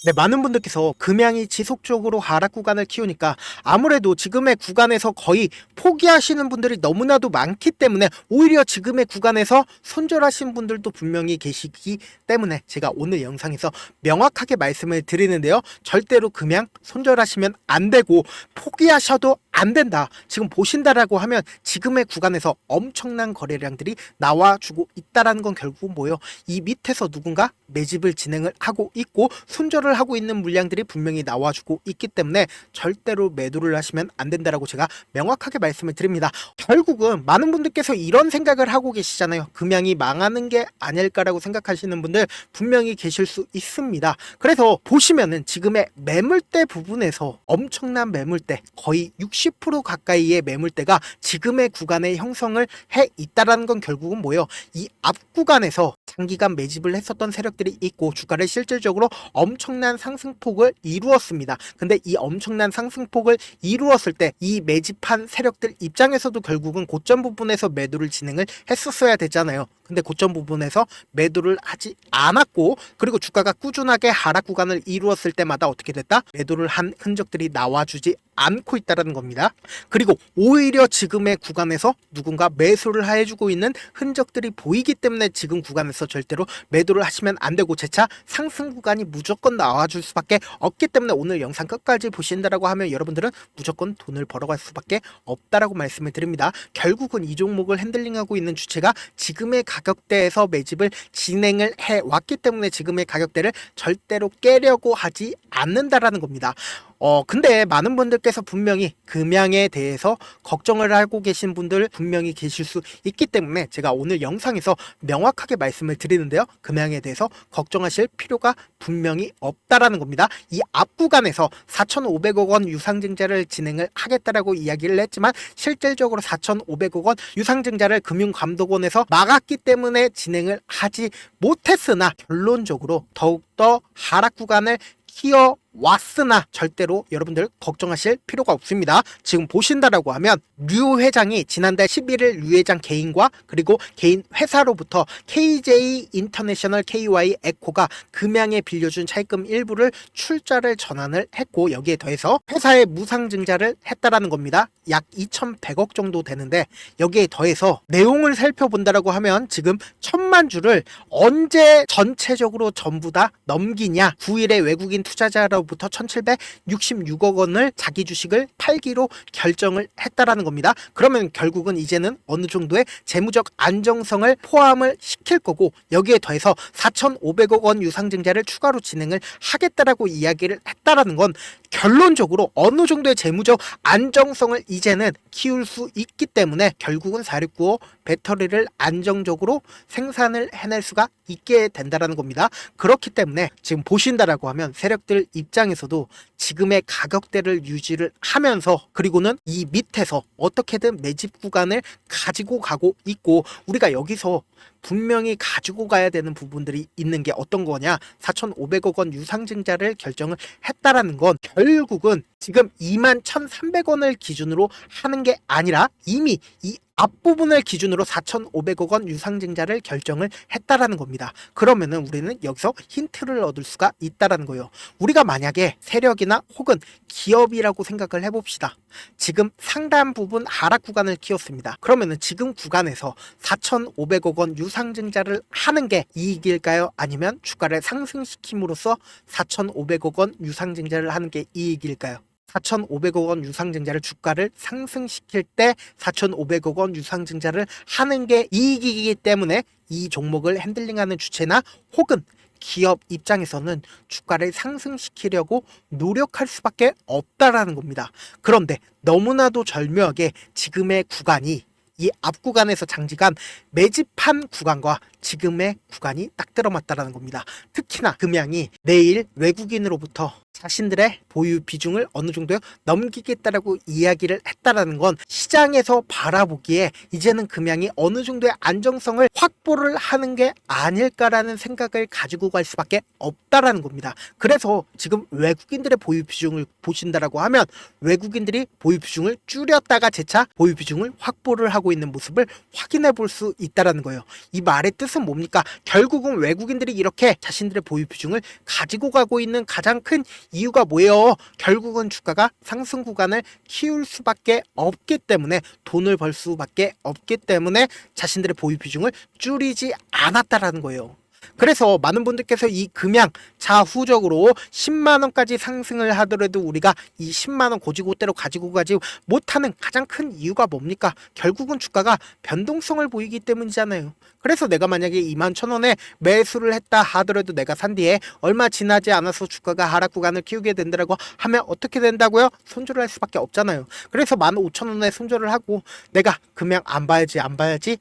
네, 많은 분들께서 금양이 지속적으로 하락 구간을 키우니까 아무래도 지금의 구간에서 거의 포기하시는 분들이 너무나도 많기 때문에 오히려 지금의 구간에서 손절하신 분들도 분명히 계시기 때문에 제가 오늘 영상에서 명확하게 말씀을 드리는데요. 절대로 금양 손절하시면 안 되고 포기하셔도 안 된다. 지금 보신다라고 하면 지금의 구간에서 엄청난 거래량들이 나와주고 있다라는 건 결국은 뭐예요? 이 밑에서 누군가 매집을 진행을 하고 있고 손절을 하고 있는 물량들이 분명히 나와주고 있기 때문에 절대로 매도를 하시면 안 된다라고 제가 명확하게 말씀을 드립니다. 결국은 많은 분들께서 이런 생각을 하고 계시잖아요. 금양이 망하는 게 아닐까라고 생각하시는 분들 분명히 계실 수 있습니다. 그래서 보시면은 지금의 매물대 부분에서 엄청난 매물대 거의 60% 가까이의 매물대가 지금의 구간에 형성을 해 있다라는 건 결국은 뭐예요? 이 앞 구간에서 장기간 매집을 했었던 세력들이 있고 주가를 실질적으로 엄청난 상승폭을 이루었습니다. 근데 이 엄청난 상승폭을 이루었을 때 이 매집한 세력들 입장에서도 결국은 고점 부분에서 매도를 진행을 했었어야 되잖아요. 근데 고점 부분에서 매도를 하지 않았고 그리고 주가가 꾸준하게 하락 구간을 이루었을 때마다 어떻게 됐다? 매도를 한 흔적들이 나와주지 않고 있다는 겁니다. 그리고 오히려 지금의 구간에서 누군가 매수를 해주고 있는 흔적들이 보이기 때문에 지금 구간에서 절대로 매도를 하시면 안 되고 재차 상승 구간이 무조건 나와줄 수밖에 없기 때문에 오늘 영상 끝까지 보신다라고 하면 여러분들은 무조건 돈을 벌어갈 수밖에 없다라고 말씀을 드립니다. 결국은 이 종목을 핸들링하고 있는 주체가 지금의 가격대에서 매집을 진행을 해왔기 때문에 지금의 가격대를 절대로 깨려고 하지 않는다라는 겁니다. 근데 많은 분들께서 분명히 금양에 대해서 걱정을 하고 계신 분들 분명히 계실 수 있기 때문에 제가 오늘 영상에서 명확하게 말씀을 드리는데요. 금양에 대해서 걱정하실 필요가 분명히 없다라는 겁니다. 이 앞 구간에서 4,500억 원 유상증자를 진행을 하겠다라고 이야기를 했지만 실질적으로 4,500억 원 유상증자를 금융감독원에서 막았기 때문에 진행을 하지 못했으나 결론적으로 더욱더 하락 구간을 키워왔으나 절대로 여러분들 걱정하실 필요가 없습니다. 지금 보신다라고 하면 류 회장이 지난달 11일 류 회장 개인과 그리고 개인 회사로부터 KJ 인터내셔널 KY 에코가 금양에 빌려준 차입금 일부를 출자를 전환을 했고 여기에 더해서 회사에 무상증자를 했다라는 겁니다. 약 2,100억 정도 되는데 여기에 더해서 내용을 살펴본다라고 하면 지금 1,000만 주를 언제 전체적으로 전부 다 넘기냐 9일에 외국인 투자자로부터 1,766억 원을 자기 주식을 팔기로 결정을 했다라는 겁니다. 그러면 결국은 이제는 어느 정도의 재무적 안정성을 포함을 시킬 거고 여기에 더해서 4,500억 원 유상증자를 추가로 진행을 하겠다라고 이야기를 했다라는 건 결론적으로 어느 정도의 재무적 안정성을 이제는 키울 수 있기 때문에 결국은 4695 배터리를 안정적으로 생산을 해낼 수가 있게 된다라는 겁니다. 그렇기 때문에 지금 보신다라고 하면 세력들 입장에서도 지금의 가격대를 유지를 하면서 그리고는 이 밑에서 어떻게든 매집 구간을 가지고 가고 있고 우리가 여기서 분명히 가지고 가야 되는 부분들이 있는 게 어떤 거냐 4,500억 원 유상증자를 결정을 했다라는 건 결국은 지금 21,300원을 기준으로 하는 게 아니라 이미 이 앞부분을 기준으로 4,500억 원 유상증자를 결정을 했다라는 겁니다. 그러면은 우리는 여기서 힌트를 얻을 수가 있다라는 거예요. 우리가 만약에 세력이나 혹은 기업이라고 생각을 해봅시다. 지금 상당 부분 하락 구간을 키웠습니다. 그러면은 지금 구간에서 4,500억 원 유상증자를 하는 게 이익일까요? 아니면 주가를 상승시킴으로써 4,500억 원 유상증자를 하는 게 이익일까요? 4,500억 원 유상증자를 주가를 상승시킬 때 4,500억 원 유상증자를 하는 게 이익이기 때문에 이 종목을 핸들링하는 주체나 혹은 기업 입장에서는 주가를 상승시키려고 노력할 수밖에 없다라는 겁니다. 그런데 너무나도 절묘하게 지금의 구간이 이 앞 구간에서 장기간 매집한 구간과 지금의 구간이 딱 들어맞다라는 겁니다. 특히나 금양이 내일 외국인으로부터 자신들의 보유 비중을 어느 정도 넘기겠다라고 이야기를 했다라는 건 시장에서 바라보기에 이제는 금양이 어느 정도의 안정성을 확보를 하는 게 아닐까라는 생각을 가지고 갈 수밖에 없다라는 겁니다. 그래서 지금 외국인들의 보유 비중을 보신다라고 하면 외국인들이 보유 비중을 줄였다가 재차 보유 비중을 확보를 하고 있는 모습을 확인해 볼 수 있다라는 거예요. 이 말의 뜻은 뭡니까? 결국은 외국인들이 이렇게 자신들의 보유 비중을 가지고 가고 있는 가장 큰 이유가 뭐예요? 결국은 주가가 상승 구간을 키울 수밖에 없기 때문에, 돈을 벌 수밖에 없기 때문에 자신들의 보유 비중을 줄이지 않았다라는 거예요. 그래서 많은 분들께서 이 금양 자후적으로 10만원까지 상승을 하더라도 우리가 이 10만원 고지고대로 가지고 가지 못하는 가장 큰 이유가 뭡니까? 결국은 주가가 변동성을 보이기 때문이잖아요. 그래서 내가 만약에 21,000원에 매수를 했다 하더라도 내가 산 뒤에 얼마 지나지 않아서 주가가 하락 구간을 키우게 된다고 하면 어떻게 된다고요? 손절을 할 수밖에 없잖아요. 그래서 15,000원에 손절을 하고 내가 금양 안 봐야지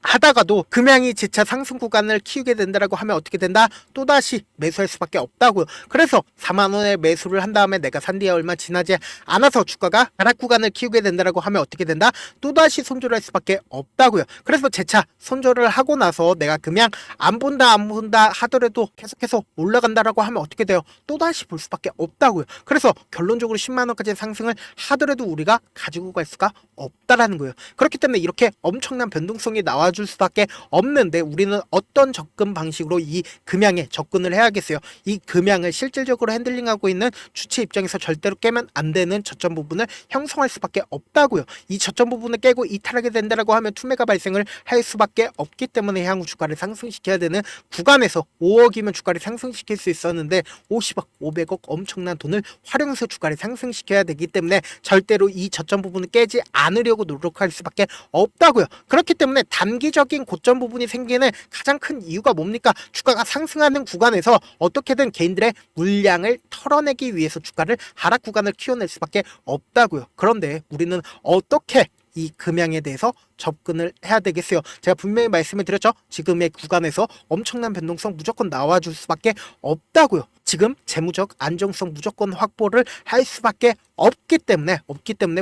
하다가도 금양이 재차 상승 구간을 키우게 된다고 하면 어떻게 된다? 또다시 매수할 수밖에 없다고요. 그래서 4만원에 매수를 한 다음에 내가 산 뒤에 얼마 지나지 않아서 주가가 하락 구간을 키우게 된다고 하면 어떻게 된다? 또다시 손절할 수밖에 없다고요. 그래서 재차 손절을 하고 나서 내가 금양 안 본다 하더라도 계속해서 올라간다라고 하면 어떻게 돼요? 또다시 볼 수밖에 없다고요. 그래서 결론적으로 10만원까지 상승을 하더라도 우리가 가지고 갈 수가 없다라는 거예요. 그렇기 때문에 이렇게 엄청난 변동성이 나와줄 수밖에 없는데 우리는 어떤 접근 방식으로 이 금양에 접근을 해야겠어요. 이 금양을 실질적으로 핸들링하고 있는 주체 입장에서 절대로 깨면 안 되는 저점 부분을 형성할 수밖에 없다고요. 이 저점 부분을 깨고 이탈하게 된다라고 하면 투매가 발생을 할 수밖에 없기 때문에 향후 주가를 상승시켜야 되는 구간에서 5억이면 주가를 상승시킬 수 있었는데 50억, 500억 엄청난 돈을 활용해서 주가를 상승시켜야 되기 때문에 절대로 이 저점 부분을 깨지 않으려고 노력할 수밖에 없다고요. 그렇기 때문에 단기적인 고점 부분이 생기는 가장 큰 이유가 뭡니까? 주가가 상승하는 구간에서 어떻게든 개인들의 물량을 털어내기 위해서 주가를 하락 구간을 키워낼 수밖에 없다고요. 그런데 우리는 어떻게 이 금양에 대해서 접근을 해야 되겠어요? 제가 분명히 말씀을 드렸죠. 지금의 구간에서 엄청난 변동성 무조건 나와줄 수밖에 없다고요. 지금 재무적 안정성 무조건 확보를 할 수밖에 없기 때문에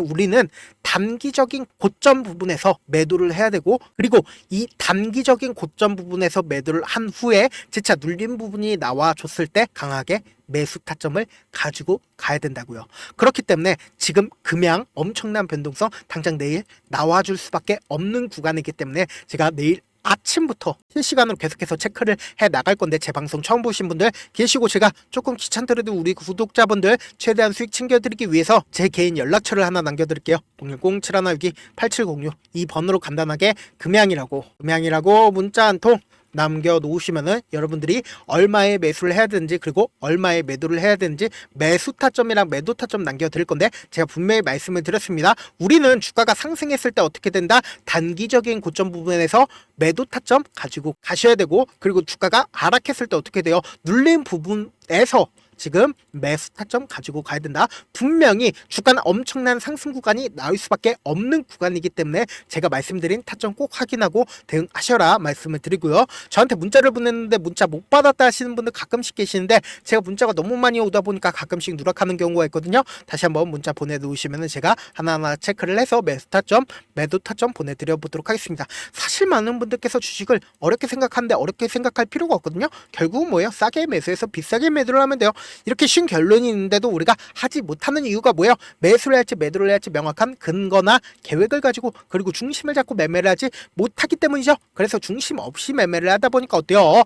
우리는 단기적인 고점 부분에서 매도를 해야 되고, 그리고 이 단기적인 고점 부분에서 매도를 한 후에 재차 눌린 부분이 나와줬을 때 강하게 매수 타점을 가지고 가야 된다고요. 그렇기 때문에 지금 금양 엄청난 변동성 당장 내일 나와줄 수밖에 없는 구간이기 때문에 제가 내일 아침부터 실시간으로 계속해서 체크를 해 나갈 건데, 제 방송 처음 보신 분들 계시고 제가 조금 귀찮더라도 우리 구독자분들 최대한 수익 챙겨드리기 위해서 제 개인 연락처를 하나 남겨드릴게요. 010-7162-8706 이 번호로 간단하게 금양이라고 문자 한 통 남겨놓으시면은 여러분들이 얼마에 매수를 해야 되는지, 그리고 얼마에 매도를 해야 되는지 매수 타점이랑 매도 타점 남겨드릴 건데, 제가 분명히 말씀을 드렸습니다. 우리는 주가가 상승했을 때 어떻게 된다? 단기적인 고점 부분에서 매도 타점 가지고 가셔야 되고, 그리고 주가가 하락했을 때 어떻게 돼요? 눌린 부분에서 지금 매수 타점 가지고 가야 된다. 분명히 주가는 엄청난 상승 구간이 나올 수밖에 없는 구간이기 때문에 제가 말씀드린 타점 꼭 확인하고 대응하셔라 말씀을 드리고요. 저한테 문자를 보냈는데 문자 못 받았다 하시는 분들 가끔씩 계시는데, 제가 문자가 너무 많이 오다 보니까 가끔씩 누락하는 경우가 있거든요. 다시 한번 문자 보내놓으시면 제가 하나하나 체크를 해서 매수 타점, 매도 타점 보내드려 보도록 하겠습니다. 사실 많은 분들께서 주식을 어렵게 생각하는데 어렵게 생각할 필요가 없거든요. 결국은 뭐예요? 싸게 매수해서 비싸게 매도를 하면 돼요. 이렇게 쉬운 결론이 있는데도 우리가 하지 못하는 이유가 뭐예요? 매수를 할지 매도를 할지 명확한 근거나 계획을 가지고, 그리고 중심을 잡고 매매를 하지 못하기 때문이죠. 그래서 중심 없이 매매를 하다 보니까 어때요?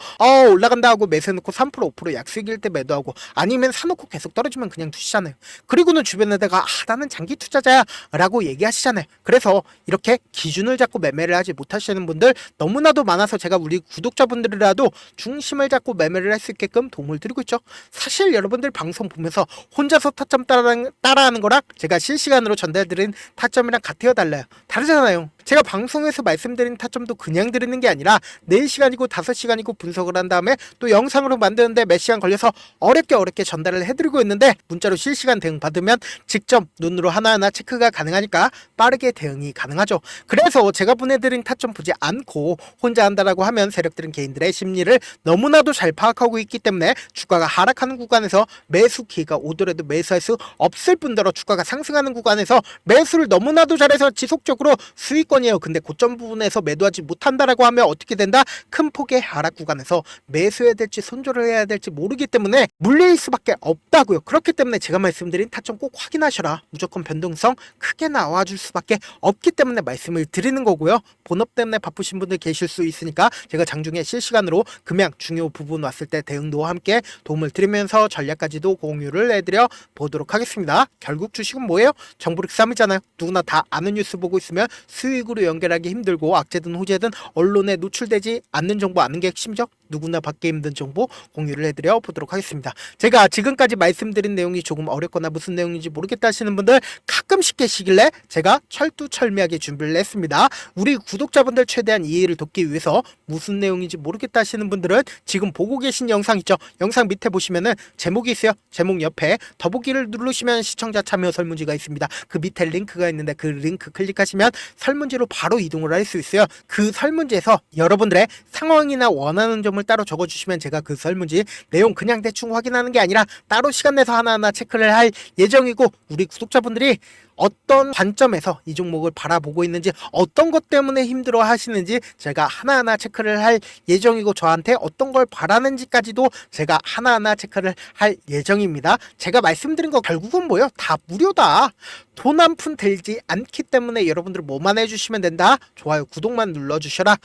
올라간다 하고 매수해놓고 3% 5% 약수익일 때 매도하고, 아니면 사놓고 계속 떨어지면 그냥 두시잖아요. 그리고는 주변에다가 나는 장기 투자자야 라고 얘기하시잖아요. 그래서 이렇게 기준을 잡고 매매를 하지 못하시는 분들 너무나도 많아서 제가 우리 구독자분들이라도 중심을 잡고 매매를 할 수 있게끔 도움을 드리고 있죠. 사실 여러분들 방송 보면서 혼자서 타점 따라하는 거랑 제가 실시간으로 전달드린 타점이랑 같아요, 달라요? 다르잖아요. 제가 방송에서 말씀드린 타점도 그냥 드리는 게 아니라 4시간이고 5시간이고 분석을 한 다음에 또 영상으로 만드는데 몇 시간 걸려서 어렵게 전달을 해드리고 있는데, 문자로 실시간 대응 받으면 직접 눈으로 하나하나 체크가 가능하니까 빠르게 대응이 가능하죠. 그래서 제가 보내드린 타점 보지 않고 혼자 한다라고 하면 세력들은 개인들의 심리를 너무나도 잘 파악하고 있기 때문에 주가가 하락하는 구간에서 매수 기회가 오더라도 매수할 수 없을 뿐더러 주가가 상승하는 구간에서 매수를 너무나도 잘해서 지속적으로 수익권이에요. 근데 고점 부분에서 매도하지 못한다라고 하면 어떻게 된다? 큰 폭의 하락 구간에서 매수해야 될지 손절을 해야 될지 모르기 때문에 물릴 수밖에 없다고요. 그렇기 때문에 제가 말씀드린 타점 꼭 확인하셔라. 무조건 변동성 크게 나와줄 수밖에 없기 때문에 말씀을 드리는 거고요. 본업 때문에 바쁘신 분들 계실 수 있으니까 제가 장중에 실시간으로 금양 중요 부분 왔을 때 대응도 함께 도움을 드리면서 전략까지도 공유를 해드려 보도록 하겠습니다. 결국 주식은 뭐예요? 정보력 싸움이잖아요. 누구나 다 아는 뉴스 보고 있으면 수익으로 연결하기 힘들고 악재든 호재든 언론에 노출되지 않는 정보 아는 게 핵심이죠. 누구나 받기 힘든 정보 공유를 해드려 보도록 하겠습니다. 제가 지금까지 말씀드린 내용이 조금 어렵거나 무슨 내용인지 모르겠다 하시는 분들 가끔씩 계시길래 제가 철두철미하게 준비를 했습니다. 우리 구독자분들 최대한 이해를 돕기 위해서 무슨 내용인지 모르겠다 하시는 분들은 지금 보고 계신 영상 있죠? 영상 밑에 보시면은 제목이 있어요. 제목 옆에 더보기를 누르시면 시청자 참여 설문지가 있습니다. 그 밑에 링크가 있는데 그 링크 클릭하시면 설문지로 바로 이동을 할 수 있어요. 그 설문지에서 여러분들의 상황이나 원하는 점을 따로 적어주시면 제가 그 설문지 내용 그냥 대충 확인하는 게 아니라 따로 시간 내서 하나하나 체크를 할 예정이고, 우리 구독자분들이 어떤 관점에서 이 종목을 바라보고 있는지, 어떤 것 때문에 힘들어 하시는지 제가 하나하나 체크를 할 예정이고, 저한테 어떤 걸 바라는지까지도 제가 하나하나 체크를 할 예정입니다. 제가 말씀드린 거 결국은 뭐예요? 다 무료다. 돈 한 푼 들지 않기 때문에 여러분들 뭐만 해주시면 된다. 좋아요, 구독만 눌러주셔라.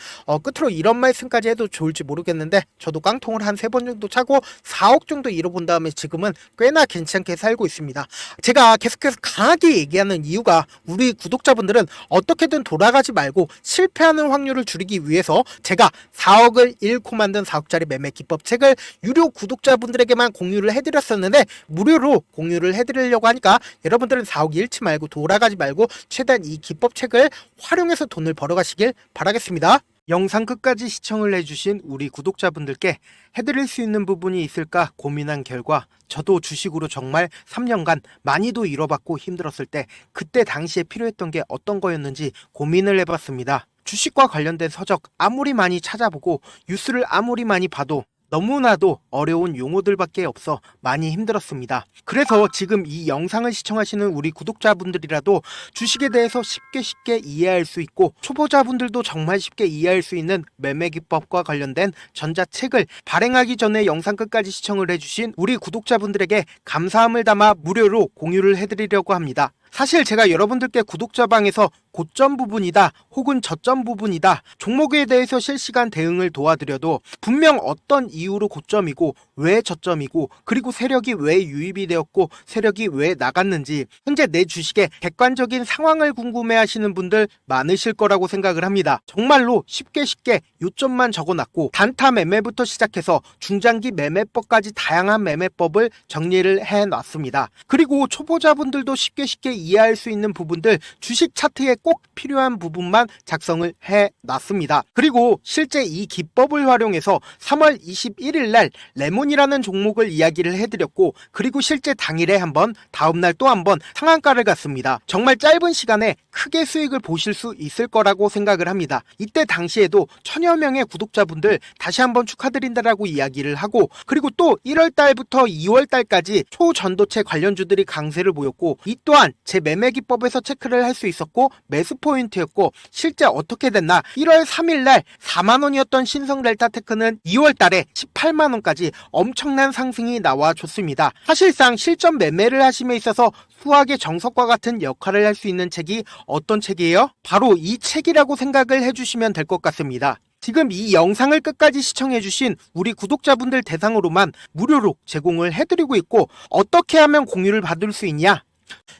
끝으로 이런 말씀까지 해도 좋을지 모르겠는데, 저도 깡통을 한 3번 정도 차고 4억 정도 잃어본 다음에 지금은 꽤나 괜찮게 살고 있습니다. 제가 계속해서 강하게 얘기하는 이유가, 우리 구독자분들은 어떻게든 돌아가지 말고 실패하는 확률을 줄이기 위해서 제가 4억을 잃고 만든 4억짜리 매매 기법책을 유료 구독자분들에게만 공유를 해드렸었는데, 무료로 공유를 해드리려고 하니까 여러분들은 4억 잃지 말고 돌아가지 말고 최대한 이 기법책을 활용해서 돈을 벌어가시길 바라겠습니다. 영상 끝까지 시청을 해주신 우리 구독자분들께 해드릴 수 있는 부분이 있을까 고민한 결과, 저도 주식으로 정말 3년간 많이도 잃어봤고 힘들었을 때 그때 당시에 필요했던 게 어떤 거였는지 고민을 해봤습니다. 주식과 관련된 서적 아무리 많이 찾아보고 뉴스를 아무리 많이 봐도 너무나도 어려운 용어들밖에 없어 많이 힘들었습니다. 그래서 지금 이 영상을 시청하시는 우리 구독자분들이라도 주식에 대해서 쉽게 이해할 수 있고, 초보자분들도 정말 쉽게 이해할 수 있는 매매 기법과 관련된 전자책을 발행하기 전에 영상 끝까지 시청을 해주신 우리 구독자분들에게 감사함을 담아 무료로 공유를 해드리려고 합니다. 사실 제가 여러분들께 구독자방에서 고점 부분이다 혹은 저점 부분이다 종목에 대해서 실시간 대응을 도와드려도 분명 어떤 이유로 고점이고 왜 저점이고, 그리고 세력이 왜 유입이 되었고 세력이 왜 나갔는지 현재 내 주식의 객관적인 상황을 궁금해 하시는 분들 많으실 거라고 생각을 합니다. 정말로 쉽게 요점만 적어놨고, 단타 매매부터 시작해서 중장기 매매법까지 다양한 매매법을 정리를 해놨습니다. 그리고 초보자분들도 쉽게 이해할 수 있는 부분들, 주식 차트에 꼭 필요한 부분만 작성을 해놨습니다. 그리고 실제 이 기법을 활용해서 3월 21일 날 레몬이라는 종목을 이야기를 해드렸고, 그리고 실제 당일에 한번, 다음날 또 한번 상한가를 갔습니다. 정말 짧은 시간에 크게 수익을 보실 수 있을 거라고 생각을 합니다. 이때 당시에도 1000여 명의 구독자분들 다시 한번 축하드린다라고 이야기를 하고, 그리고 또 1월달부터 2월달까지 초전도체 관련주들이 강세를 보였고, 이 또한 제 매매 기법에서 체크를 할 수 있었고 매수 포인트였고, 실제 어떻게 됐나, 1월 3일날 4만원이었던 신성 델타테크는 2월달에 18만원까지 엄청난 상승이 나와줬습니다. 사실상 실전 매매를 하심에 있어서 수학의 정석과 같은 역할을 할 수 있는 책이 어떤 책이에요? 바로 이 책이라고 생각을 해주시면 될 것 같습니다. 지금 이 영상을 끝까지 시청해주신 우리 구독자분들 대상으로만 무료로 제공을 해드리고 있고, 어떻게 하면 공유를 받을 수 있냐?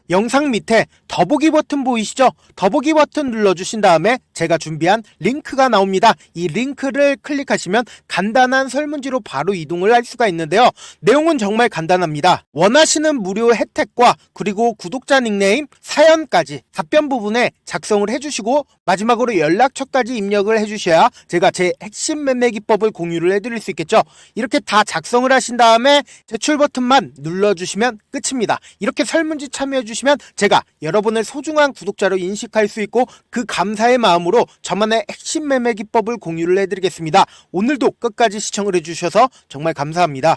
영상 밑에 더보기 버튼 보이시죠? 더보기 버튼 눌러주신 다음에 제가 준비한 링크가 나옵니다. 이 링크를 클릭하시면 간단한 설문지로 바로 이동을 할 수가 있는데요. 내용은 정말 간단합니다. 원하시는 무료 혜택과 그리고 구독자 닉네임, 사연까지 답변 부분에 작성을 해주시고 마지막으로 연락처까지 입력을 해주셔야 제가 제 핵심 매매 기법을 공유를 해드릴 수 있겠죠. 이렇게 다 작성을 하신 다음에 제출 버튼만 눌러주시면 끝입니다. 이렇게 설문지 참여해주시면 제가 여러분을 소중한 구독자로 인식할 수 있고 그 감사의 마음으로 저만의 핵심 매매 기법을 공유를 해드리겠습니다. 오늘도 끝까지 시청을 해주셔서 정말 감사합니다.